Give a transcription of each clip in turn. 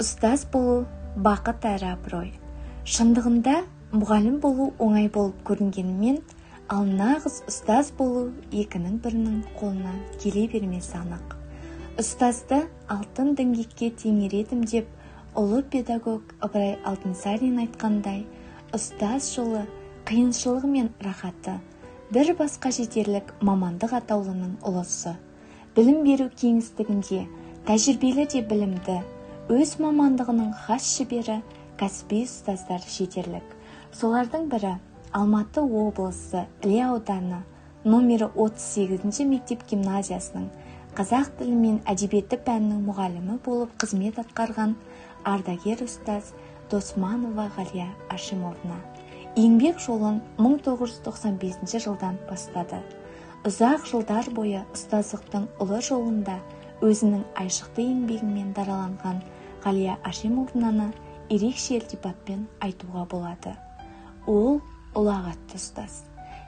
ұстаз болу бақыт әрі абырой. Шындығында мұғалім болу оңай болып көрінгенімен, ал нағыз ұстаз болу екінің бірінің қолынан келе бермесі анық. Ұстазды алтын діңгекке теңередім деп, ұлы педагог Ыбырай Алтынсарин айтқандай, ұстаз жолы қиыншылығы мен рахаты бір басқа жетерлік мамандық атаулының ұлысы. Білім беру кеңістігінде тәжірибелі де білімді, өз мамандығының хас шебері кәсіби ұстаздар жетерлік. Солардың бірі Алматы облысы Іле ауданы номері 38 мектеп гимназиясының қазақ тілі мен әдебиеті пәнінің мұғалімі болып қызмет атқарған ардагер ұстаз Досманова Ғалия Ашимовна. Еңбек жолын 1995 жылдан бастады. Ұзақ жылдар бойы ұстаздықтың ұлы жолында өзінің айшықты еңбегімен дараланған Ғалия Ашимовнаны ерекше ілтипатпен айтуға болады. Ол ұлағатты ұстаз.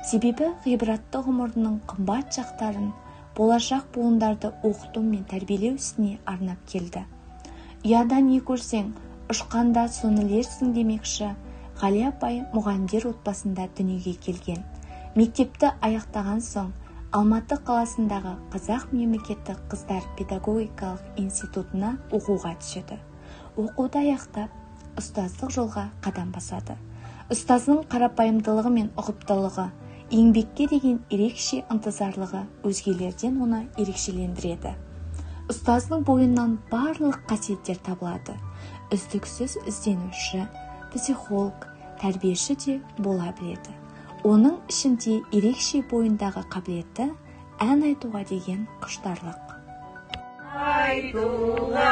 Себебі ғибратты ғұмырының қымбат жақтарын болашақ буындарды оқыту мен тәрбиелеу ісіне арнап келді. Ұядан не көрсең, ұшқанда соны ілерсің демекші, Ғалия апай мұғалімдер отбасында дүниеге келген. Мектепті аяқтаған соң Алматы қаласындағы Қазақ мемлекеттік қыздар педагогикалық институтына оқуға түседі. Оқуды аяқтап, ұстаздық жолға қадам басады. Ұстаздың қарапайымдылығы мен ұқыптылығы, еңбекке деген ерекше ынтызарлығы өзгелерден оны ерекшелендіреді. Ұстаздың бойынан барлық қасиеттер табылады. Үздіксіз ізденуші, психолог, тәрбиеші де бола біледі. Оның ішінде ерекше бойындағы қабілеті ән айтуға деген құштарлық. Айтуға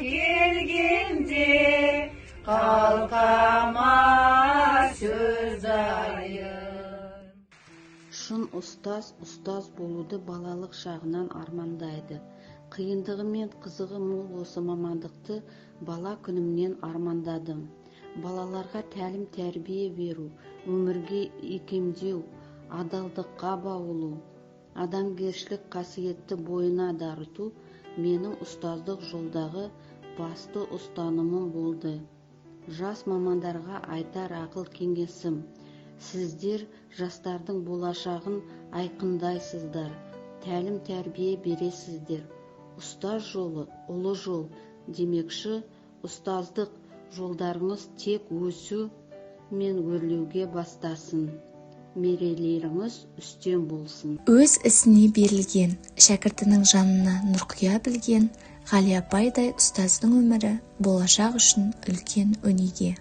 келгенде қалқама сөз айын. Шын ұстаз болуды балалық шағынан армандайды. Қиындығы мен қызығы мол осы мамандықты бала күнімнен армандадым. Балаларға тәлім тәрбие беру, өмірге икемдеу, адалдыққа баулу, адамгершілік қасиетті бойына дарыту менің ұстаздық жолдағы басты ұстанымым болды. Жас мамандарға айтар ақыл кеңесім: сіздер жастардың болашағын айқындайсыздар, тәлім тәрбие бересіздер. Ұстаз жолы ұлы жол, демекші ұстаздық жолдарыңыз тек өсу мен өрлеуге бастасын. Мерейлеріңіз үстем болсын. Өз ісіне берілген, шәкіртінің жанына нұр құя білген Ғалия апайдай ұстаздың өмірі болашақ үшін үлкен өнеге.